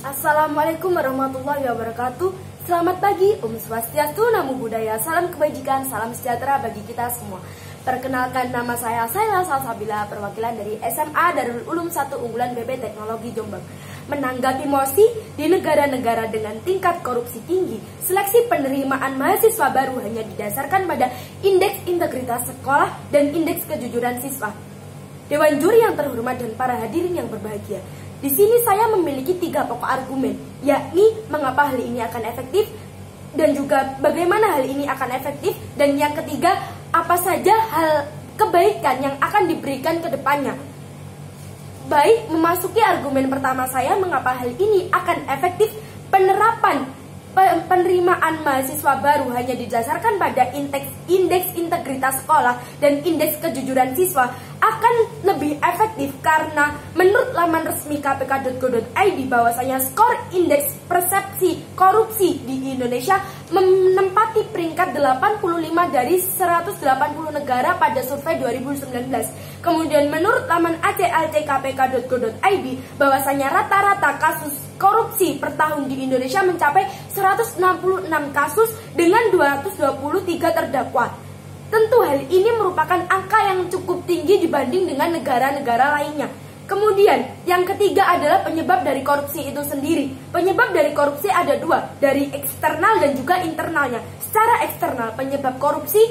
Assalamualaikum warahmatullahi wabarakatuh. Selamat pagi, Om Swastiastu, Namo Buddhaya, salam kebajikan, salam sejahtera bagi kita semua. Perkenalkan, nama saya Saila Salsabila, perwakilan dari SMA Darul Ulum 1 Unggulan BB Teknologi Jombang. Menanggapi mosi di negara-negara dengan tingkat korupsi tinggi, seleksi penerimaan mahasiswa baru hanya didasarkan pada indeks integritas sekolah dan indeks kejujuran siswa. Dewan juri yang terhormat dan para hadirin yang berbahagia, di sini saya memiliki 3 pokok argumen, yakni mengapa hal ini akan efektif, dan juga bagaimana hal ini akan efektif, dan yang ketiga, apa saja hal kebaikan yang akan diberikan ke depannya. Baik, memasuki argumen pertama saya, mengapa hal ini akan efektif. Penerapan penerimaan mahasiswa baru hanya didasarkan pada indeks integritas sekolah dan indeks kejujuran siswa akan lebih efektif karena menurut laman resmi kpk.go.id bahwasanya skor indeks persepsi korupsi di Indonesia menempati peringkat 85 dari 180 negara pada survei 2019. Kemudian menurut laman aclckpk.go.id bahwasanya rata-rata kasus korupsi per tahun di Indonesia mencapai 166 kasus dengan 223 terdakwa. Tentu hal ini merupakan angka yang cukup tinggi dibanding dengan negara-negara lainnya. Kemudian yang ketiga adalah penyebab dari korupsi itu sendiri. Penyebab dari korupsi ada 2, dari eksternal dan juga internalnya. Secara eksternal, penyebab korupsi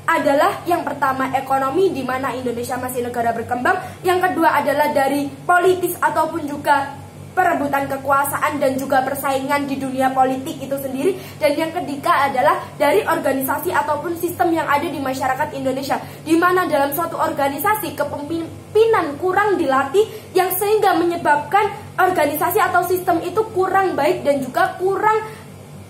adalah yang pertama ekonomi, di mana Indonesia masih negara berkembang. Yang kedua adalah dari politis ataupun juga perebutan kekuasaan dan juga persaingan di dunia politik itu sendiri. Dan yang ketiga adalah dari organisasi ataupun sistem yang ada di masyarakat Indonesia, di mana dalam suatu organisasi kepemimpinan kurang dilatih, yang sehingga menyebabkan organisasi atau sistem itu kurang baik dan juga kurang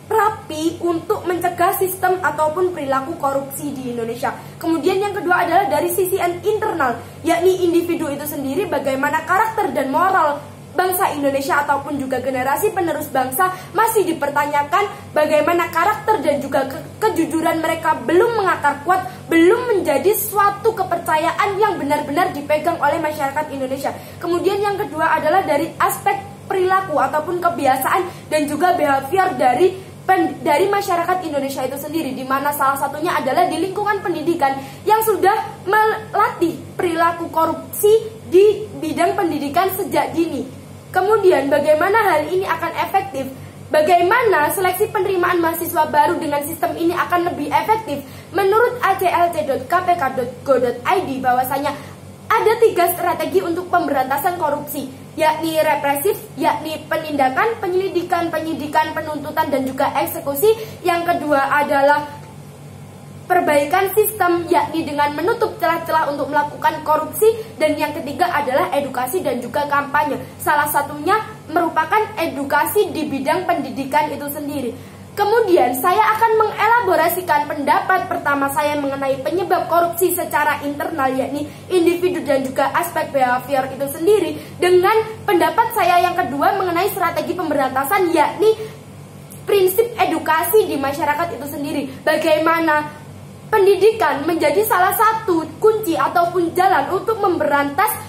rapi untuk mencegah sistem ataupun perilaku korupsi di Indonesia. Kemudian yang kedua adalah dari sisi internal, yakni individu itu sendiri, bagaimana karakter dan moral bangsa Indonesia ataupun juga generasi penerus bangsa masih dipertanyakan, bagaimana karakter dan juga kejujuran mereka belum mengakar kuat, belum menjadi suatu kepercayaan yang benar-benar dipegang oleh masyarakat Indonesia. Kemudian yang kedua adalah dari aspek perilaku ataupun kebiasaan dan juga behavior dari masyarakat Indonesia itu sendiri, di mana salah satunya adalah di lingkungan pendidikan yang sudah melatih perilaku korupsi di bidang pendidikan sejak dini. Kemudian bagaimana hal ini akan efektif? Bagaimana seleksi penerimaan mahasiswa baru dengan sistem ini akan lebih efektif? Menurut aclc.kpk.go.id bahwasanya ada 3 strategi untuk pemberantasan korupsi, yakni represif, yakni penindakan, penyelidikan, penyidikan, penuntutan, dan juga eksekusi. Yang kedua adalah perbaikan sistem, yakni dengan menutup celah-celah untuk melakukan korupsi. Dan yang ketiga adalah edukasi dan juga kampanye. Salah satunya merupakan edukasi di bidang pendidikan itu sendiri. Kemudian saya akan mengelaborasikan pendapat pertama saya mengenai penyebab korupsi secara internal, yakni individu dan juga aspek behavior itu sendiri, dengan pendapat saya yang kedua mengenai strategi pemberantasan, yakni prinsip edukasi di masyarakat itu sendiri. Bagaimana pendidikan menjadi salah satu kunci ataupun jalan untuk memberantas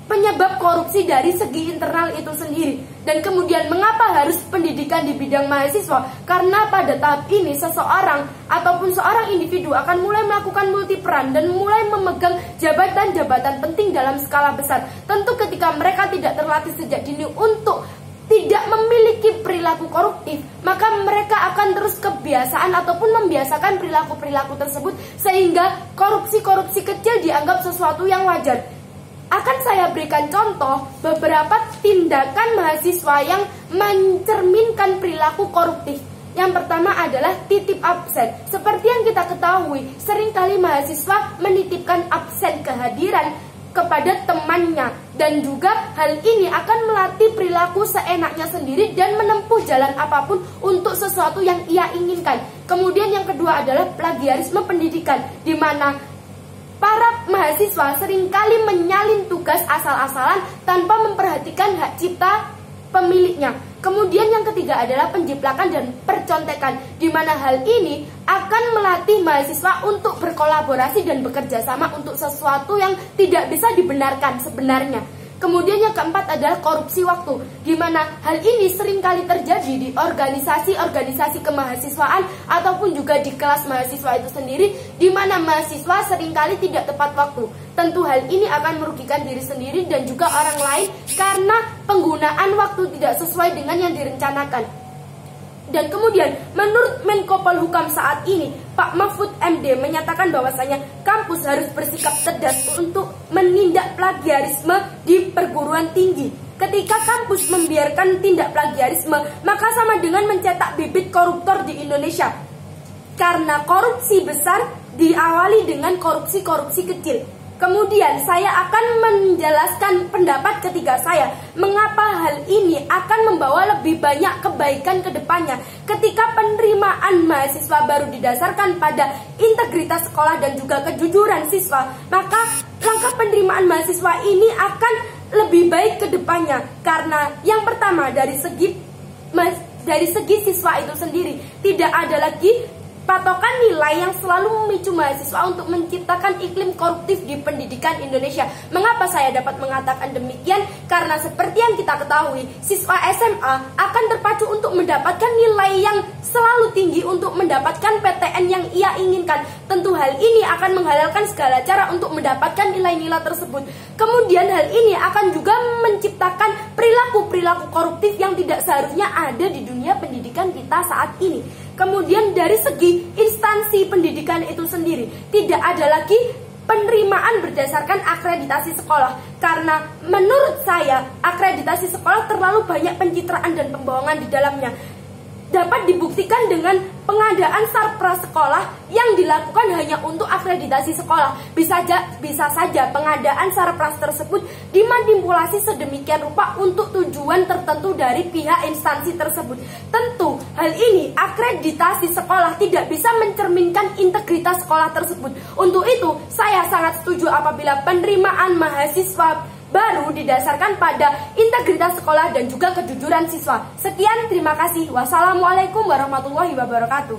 penyebab korupsi dari segi internal itu sendiri. Dan kemudian mengapa harus pendidikan di bidang mahasiswa? Karena pada tahap ini seseorang ataupun seorang individu akan mulai melakukan multiperan dan mulai memegang jabatan-jabatan penting dalam skala besar. Tentu ketika mereka tidak terlatih sejak dini untuk tidak memiliki perilaku koruptif, maka mereka akan terus kebiasaan ataupun membiasakan perilaku-perilaku tersebut, sehingga korupsi-korupsi kecil dianggap sesuatu yang wajar. Akan saya berikan contoh beberapa tindakan mahasiswa yang mencerminkan perilaku koruptif. Yang pertama adalah titip absen. Seperti yang kita ketahui, seringkali mahasiswa menitipkan absen kehadiran kepada temannya, dan juga hal ini akan melatih perilaku seenaknya sendiri dan menempuh jalan apapun untuk sesuatu yang ia inginkan. Kemudian yang kedua adalah plagiarisme pendidikan, di mana para mahasiswa seringkali menyalin tugas asal-asalan tanpa memperhatikan hak cipta pemiliknya. Kemudian yang ketiga adalah penjiplakan dan percontekan, di mana hal ini akan melatih mahasiswa untuk berkolaborasi dan bekerja sama untuk sesuatu yang tidak bisa dibenarkan sebenarnya. Kemudian yang keempat adalah korupsi waktu, di mana hal ini seringkali terjadi di organisasi-organisasi kemahasiswaan ataupun juga di kelas mahasiswa itu sendiri, di mana mahasiswa seringkali tidak tepat waktu. Tentu hal ini akan merugikan diri sendiri dan juga orang lain karena penggunaan waktu tidak sesuai dengan yang direncanakan. Dan kemudian menurut Menko Polhukam saat ini, Pak Mahfud MD menyatakan bahwasanya kampus harus bersikap cerdas untuk menindak plagiarisme di perguruan tinggi. Ketika kampus membiarkan tindak plagiarisme, maka sama dengan mencetak bibit koruptor di Indonesia. Karena korupsi besar diawali dengan korupsi-korupsi kecil. Kemudian saya akan menjelaskan pendapat ketiga saya, mengapa hal ini akan membawa lebih banyak kebaikan ke depannya. Ketika penerimaan mahasiswa baru didasarkan pada integritas sekolah dan juga kejujuran siswa, maka langkah penerimaan mahasiswa ini akan lebih baik ke depannya. Karena yang pertama dari segi siswa itu sendiri, tidak ada lagi patokan nilai yang selalu memicu mahasiswa untuk menciptakan iklim koruptif di pendidikan Indonesia. Mengapa saya dapat mengatakan demikian? Karena seperti yang kita ketahui, siswa SMA akan terpacu untuk mendapatkan nilai yang selalu tinggi untuk mendapatkan PTN yang ia inginkan. Tentu hal ini akan menghalalkan segala cara untuk mendapatkan nilai-nilai tersebut. Kemudian hal ini akan juga menciptakan perilaku-perilaku koruptif yang tidak seharusnya ada di dunia pendidikan kita saat ini. Kemudian dari segi instansi pendidikan itu sendiri, tidak ada lagi penerimaan berdasarkan akreditasi sekolah. Karena menurut saya akreditasi sekolah terlalu banyak pencitraan dan pembohongan di dalamnya. Dapat dibuktikan dengan pengadaan sarpras sekolah yang dilakukan hanya untuk akreditasi sekolah. Bisa saja pengadaan sarpras tersebut dimanipulasi sedemikian rupa untuk tujuan tertentu dari pihak instansi tersebut. Tentu hal ini akreditasi sekolah tidak bisa mencerminkan integritas sekolah tersebut. Untuk itu saya sangat setuju apabila penerimaan mahasiswa baru didasarkan pada integritas sekolah dan juga kejujuran siswa. Sekian, terima kasih. Wassalamualaikum warahmatullahi wabarakatuh.